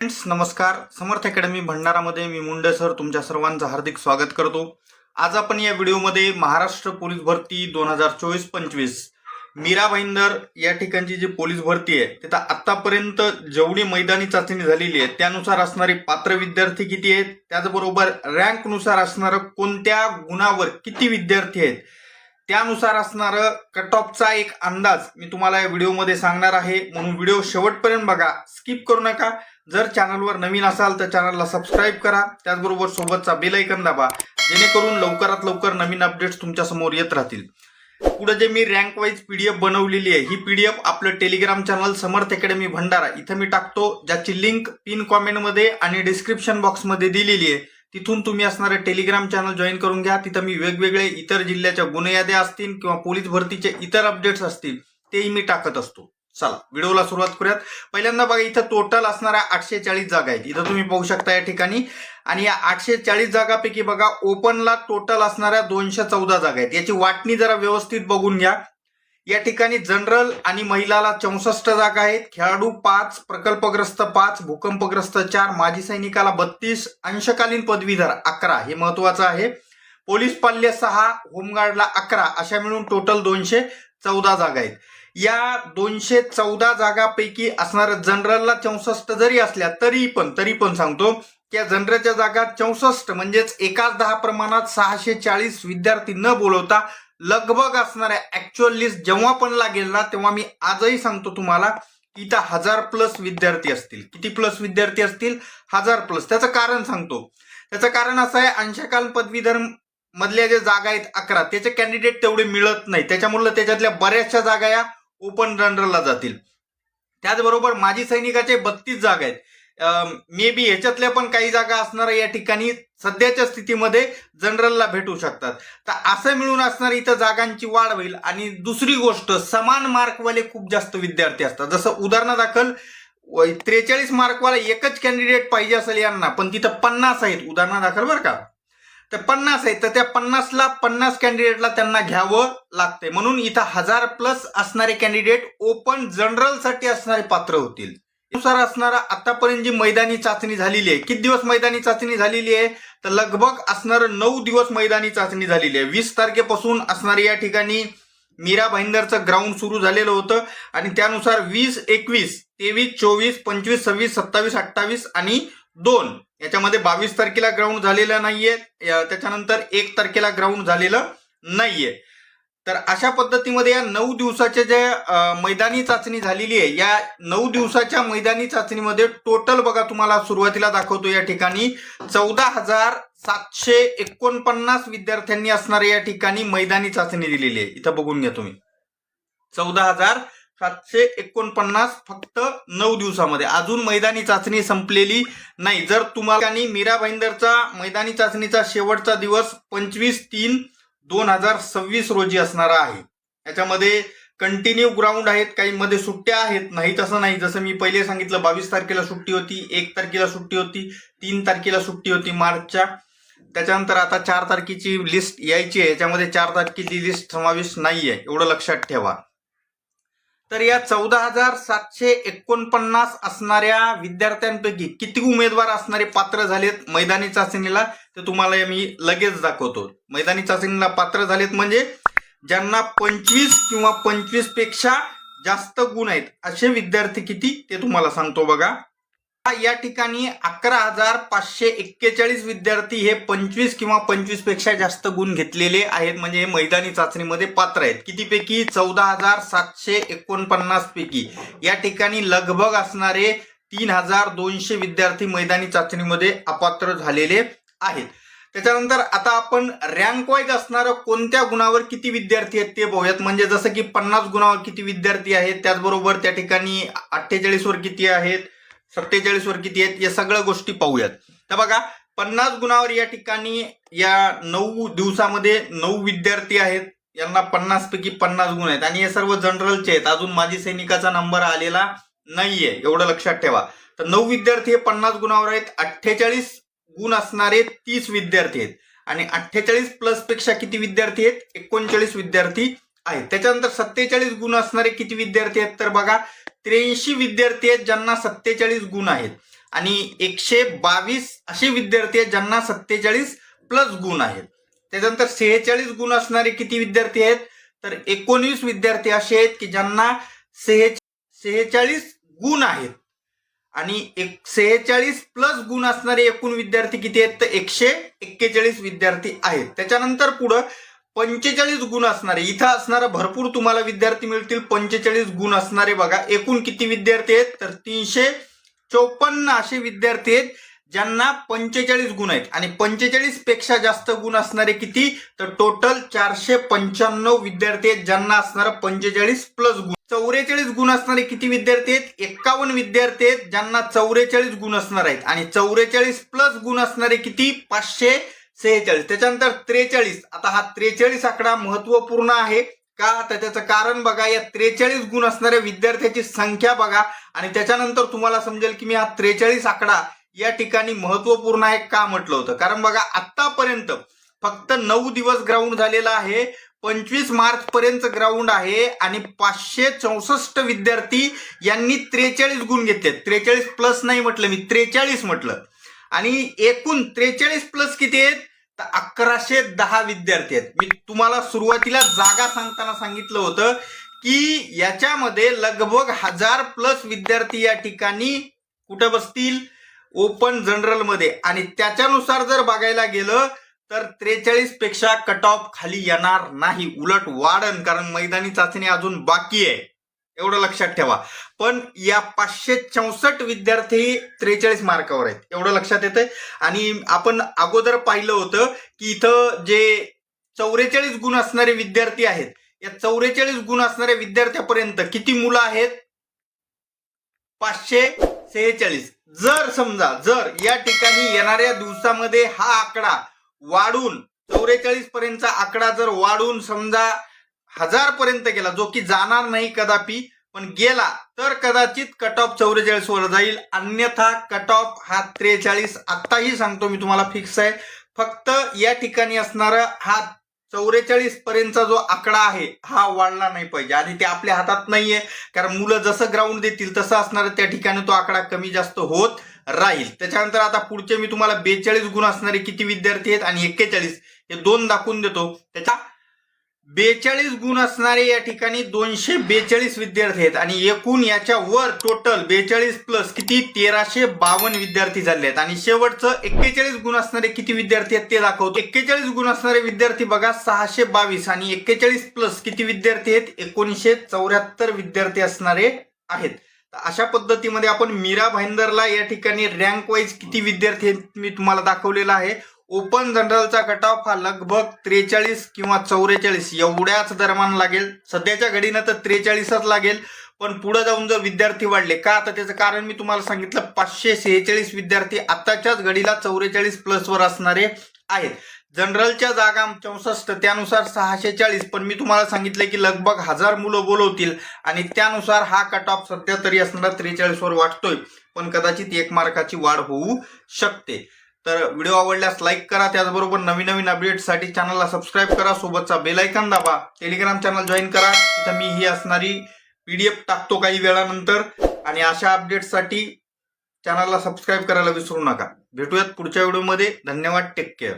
Friends नमस्कार. समर्थ academy भंडारामध्ये मी Munde sir तुमच्या सर्वांचं हार्दिक स्वागत करतो. आज आपण या व्हिडिओमध्ये महाराष्ट्र पोलीस भरती 2024-25 मीरा भाईंदर या ठिकाणची जी पोलीस भरती आहे तिथं आतापर्यंत जेवढी मैदानी चाचणी झालेली आहे त्यानुसार असणारे पात्र विद्यार्थी किती आहेत, त्याचबरोबर रँकनुसार असणारं कोणत्या गुणावर किती विद्यार्थी आहेत त्यानुसार असणारं कट ऑफचा एक अंदाज मी तुम्हाला या व्हिडिओमध्ये सांगणार आहे. म्हणून व्हिडिओ शेवटपर्यंत बघा, स्किप करू नका. जर चॅनलवर नवीन असाल तर चॅनलला सबस्क्राईब करा, त्याचबरोबर सोबतचा बेल आयकॉन दाबा, जेणेकरून लवकरात लवकर नवीन अपडेट्स तुमच्या समोर येत राहतील. पुढे जे मी रँक वाईज पीडीएफ बनवलेली आहे ही पीडीएफ आपलं टेलिग्राम चॅनल समर्थ अकॅडमी भंडारा इथं मी टाकतो, ज्याची लिंक पिन कॉमेंटमध्ये आणि डिस्क्रिप्शन बॉक्समध्ये दिलेली आहे. तिथून तुम्ही असणारे टेलिग्राम चॅनल जॉईन करून घ्या. तिथं मी वेगवेगळे इतर जिल्ह्याच्या गुणयाद्या असतील किंवा पोलीस भरतीचे इतर अपडेट्स असतील तेही मी टाकत असतो. चला व्हिडिओला सुरुवात करूयात. पहिल्यांदा बघा, इथं टोटल असणाऱ्या 840 जागा आहेत. इथं तुम्ही पाहू शकता या ठिकाणी. आणि या 840 जागापैकी बघा ओपनला टोटल असणाऱ्या 214 जागा आहेत. याची वाटणी जरा व्यवस्थित बघून घ्या. या ठिकाणी जनरल आणि महिलाला 64 जागा आहेत. खेळाडू 5, प्रकल्पग्रस्त 5, भूकंपग्रस्त 4, माजी सैनिकाला 32, अंशकालीन पदवीधर 11, हे महत्वाचं आहे. पोलीस पाल्य 6, होमगार्डला 11, अशा मिळून टोटल 214 जागा आहेत. या 214 जागापैकी असणाऱ्या जनरलला 64 जरी असल्या तरी पण सांगतो की या जनरलच्या जागा 64 म्हणजेच एकाच 10 प्रमाणात 640 विद्यार्थी न बोलवता लगभग असणाऱ्या ऍक्च्युअल लिस्ट जेव्हा पण लागेल ना तेव्हा मी आजही सांगतो तुम्हाला इथं 1000+ विद्यार्थी असतील. किती प्लस विद्यार्थी असतील? 1000+. त्याचं कारण सांगतो. त्याचं कारण असं आहे, अंशकालीन पदवीधर मधल्या जे जागा आहेत 11 त्याचे कॅन्डिडेट तेवढे मिळत नाही, त्याच्यामुळे त्याच्यातल्या बऱ्याचशा जागा या ओपन जनरलला जातील. त्याचबरोबर माजी सैनिकाचे 32 जागा आहेत. मे बी ह्याच्यातल्या पण काही जागा असणार या ठिकाणी सध्याच्या स्थितीमध्ये जनरलला भेटू शकतात. तर असं मिळून असणार इथं जागांची वाढ होईल. आणि दुसरी गोष्ट, समान मार्कवाले खूप जास्त विद्यार्थी असतात. जसं उदाहरणादाखल 43 मार्कवाला एकच कॅन्डिडेट पाहिजे असेल यांना, पण तिथं 50 आहेत उदाहरणादाखल बरं का, तर 50 आहेत, तर त्या 50ला 50 कॅन्डिडेटला त्यांना घ्यावं लागतंय. म्हणून इथं 1000+ असणारे कॅन्डिडेट ओपन जनरलसाठी असणारे पात्र होतील. त्यानुसार असणारा आतापर्यंत जी मैदानी चाचणी झालेली आहे, किती दिवस मैदानी चाचणी झालेली आहे तर लगभग असणार 9 दिवस मैदानी चाचणी झालेली आहे. 20 तारखेपासून असणारी या ठिकाणी मीरा भाईंदरचं ग्राउंड सुरू झालेलं होतं आणि त्यानुसार 20, 21, 23, 24, 25, 26, 27, 28 आणि 2 याच्यामध्ये 22 तारखेला ग्राउंड झालेलं नाहीये. त्याच्यानंतर 1 तारखेला ग्राउंड झालेलं नाहीये. तर अशा पद्धतीमध्ये या 9 दिवसाच्या जे मैदानी चाचणी झालेली आहे, या 9 दिवसाच्या मैदानी चाचणीमध्ये टोटल बघा तुम्हाला सुरुवातीला दाखवतो या ठिकाणी 14,749 विद्यार्थ्यांनी असणाऱ्या या ठिकाणी मैदानी चाचणी दिलेली आहे. इथं बघून घ्या तुम्ही, 14,749 फक्त 9 दिवसामध्ये. अजून मैदानी चाचणी संपलेली नाही. जर तुम्हाला मीरा भाईंदरचा मैदानी चाचणीचा शेवटचा दिवस 25/3/2026 रोजी असणारा आहे. याच्यामध्ये कंटिन्यू ग्राउंड आहेत, काही मध्ये सुट्ट्या आहेत, नाही तसं नाही. जसं मी पहिले सांगितलं 22 तारखेला सुट्टी होती, 1 तारखेला सुट्टी होती, 3 तारखेला सुट्टी होती मार्चच्या. त्याच्यानंतर आता 4 तारखेची लिस्ट यायची आहे, याच्यामध्ये 4 तारखेची लिस्ट समावेश नाहीये, एवढं लक्षात ठेवा. तर या 14,749 असणाऱ्या विद्यार्थ्यांपैकी किती उमेदवार असणारे पात्र झालेत मैदानी चाचणीला ते तुम्हाला मी लगेच दाखवतो. मैदानी चाचणीला पात्र झालेत म्हणजे ज्यांना 25 किंवा 25 पेक्षा जास्त गुण आहेत असे विद्यार्थी किती ते तुम्हाला सांगतो बघा. या ठिकाणी 11,541 विद्यार्थी हे 25 किंवा 25 पेक्षा जास्त गुण घेतलेले आहेत, म्हणजे हे मैदानी चाचणीमध्ये पात्र आहेत. कितीपैकी? 14,749 पैकी या ठिकाणी लगभग असणारे 3,200 विद्यार्थी मैदानी चाचणीमध्ये अपात्र झालेले आहेत. त्याच्यानंतर आता आपण रँक वाईज असणारं कोणत्या गुणावर किती विद्यार्थी आहेत ते पाहूयात. म्हणजे जसं की 50 गुणावर किती विद्यार्थी आहेत, त्याचबरोबर त्या ठिकाणी 48 वर किती आहेत, 47 वर किती आहेत, या सगळ्या गोष्टी पाहूयात. तर बघा 50 गुणावर या ठिकाणी या 9 दिवसामध्ये 9 विद्यार्थी आहेत, यांना 50 पैकी 50 गुण आहेत आणि हे सर्व जनरलचे आहेत. अजून माजी सैनिकाचा नंबर आलेला नाहीये, एवढं लक्षात ठेवा. तर 9 विद्यार्थी हे 50 गुणावर आहेत. 48 गुण असणारे 30 विद्यार्थी आहेत आणि 48+ पेक्षा किती विद्यार्थी आहेत? 39 विद्यार्थी आहेत. त्याच्यानंतर 47 गुण असणारे किती विद्यार्थी आहेत तर बघा 83 विद्यार्थी आहेत ज्यांना 47 गुण आहेत आणि 122 असे विद्यार्थी आहेत ज्यांना 47 प्लस गुण आहेत. त्याच्यानंतर 46 गुण असणारे किती विद्यार्थी आहेत, तर 19 विद्यार्थी असे आहेत की ज्यांना 46 गुण आहेत. आणि 46 प्लस गुण असणारे एकूण विद्यार्थी किती आहेत, तर 141 विद्यार्थी आहेत. त्याच्यानंतर पुढं 45 गुण असणारे, इथं असणारा भरपूर तुम्हाला विद्यार्थी मिळतील. 45 गुण असणारे बघा एकूण किती विद्यार्थी आहेत, तर 354 असे विद्यार्थी आहेत ज्यांना 45 गुण आहेत. आणि 45 पेक्षा जास्त गुण असणारे किती, तर टोटल 495 विद्यार्थी आहेत ज्यांना असणारा 45 प्लस गुण. 44 गुण असणारे किती विद्यार्थी आहेत, 51 विद्यार्थी आहेत ज्यांना 44 गुण असणार आहेत. आणि 44 प्लस गुण असणारे किती, 546. त्याच्यानंतर 43, आता हा 43 आकडा महत्वपूर्ण आहे का, तर त्याचं कारण बघा, या 43 गुण असणाऱ्या विद्यार्थ्याची संख्या बघा आणि त्याच्यानंतर तुम्हाला समजेल की मी हा 43 आकडा या ठिकाणी महत्वपूर्ण आहे का म्हटलं होतं. कारण बघा आतापर्यंत फक्त 9 दिवस ग्राउंड झालेला आहे, 25 मार्च पर्यंत ग्राउंड आहे आणि 564 विद्यार्थी यांनी 43 गुण घेतले. 43 प्लस नाही म्हटलं मी, 43 म्हटलं. आणि एकूण 43 प्लस किती आहेत, तर 1110 विद्यार्थी आहेत. मी तुम्हाला सुरुवातीला जागा सांगताना सांगितलं होतं की याच्यामध्ये लगभग 1000 प्लस विद्यार्थी या ठिकाणी कुठे बसतील, ओपन जनरल मध्ये. आणि त्याच्यानुसार जर बघायला गेलं तर 43 पेक्षा कट ऑफ खाली येणार नाही, उलट वाढन, कारण मैदानी चाचणी अजून बाकी आहे, एवढं लक्षात ठेवा. पण या 564 विद्यार्थी 43 मार्कावर आहेत, एवढं लक्षात येतंय. आणि आपण अगोदर पाहिलं होतं की इथं जे 44 गुण असणारे विद्यार्थी आहेत, या 44 गुण असणाऱ्या विद्यार्थ्यापर्यंत किती मुलं आहेत, 546. जर या ठिकाणी येणाऱ्या दिवसामध्ये हा आकडा वाढून 44 पर्यंतचा आकडा जर वाढून समजा 1000 पर्यंत गेला, जो की जाणार नाही कदापि, पण गेला तर कदाचित कट ऑफ 44 वर जाईल. अन्यथा कट ऑफ हा 43 आताही सांगतो मी तुम्हाला फिक्स आहे. फक्त या ठिकाणी असणारा हा 44 पर्यंतचा जो आकडा आहे हा वाढला नाही पाहिजे. आणि ते आपल्या हातात नाहीये, कारण मुलं जसं ग्राउंड देतील तसं असणार, त्या ठिकाणी तो आकडा कमी जास्त होत राहील. त्याच्यानंतर आता पुढचे मी तुम्हाला 42 गुण असणारे किती विद्यार्थी आहेत आणि 41 हे दोन दाखवून देतो. त्याच्या 42 गुण असणारे या ठिकाणी 242 विद्यार्थी आहेत आणि एकूण याच्या वर टोटल 42 प्लस किती 1352 विद्यार्थी झाले आहेत. आणि शेवटचं 41 गुण असणारे किती विद्यार्थी आहेत ते दाखवतो. 41 गुण असणारे विद्यार्थी बघा 622 आणि 41 प्लस किती विद्यार्थी आहेत, 1974 विद्यार्थी असणारे आहेत. अशा पद्धतीमध्ये आपण मीरा भाईंदरला या ठिकाणी रँक वाईज किती विद्यार्थी आहेत मी तुम्हाला दाखवलेला आहे. ओपन जनरलचा कट ऑफ हा लगभग 43 किंवा 44 एवढ्याच दरम्यान लागेल. सध्याच्या घडीनं तर 43च लागेल, पण पुढे जाऊन जर विद्यार्थी वाढले का, तर त्याचं कारण मी तुम्हाला सांगितलं. 546 विद्यार्थी आताच्याच घडीला 44 प्लस वर असणारे आहेत. जनरलच्या जागा 64, त्यानुसार 640, पण मी तुम्हाला सांगितलं की लगभग 1000 मुलं बोलवतील आणि त्यानुसार हा कट ऑफ सध्या तरी असणारा 43 वर वाटतोय, पण कदाचित 1 मार्काची वाढ होऊ शकते. तर व्हिडिओ आवडल्यास लाईक करा, त्याचबरोबर नवीन अपडेटसाठी चॅनलला सबस्क्राईब करा, सोबतचा बेल आयकॉन दाबा, टेलिग्राम चॅनल जॉईन करा, तिथं मी ही असणारी PDF टाकतो काही वेळानंतर. आणि अशा अपडेटसाठी चॅनलला सबस्क्राईब करायला विसरू नका. भेटूयात पुढच्या व्हिडिओमध्ये. धन्यवाद, टेक केअर.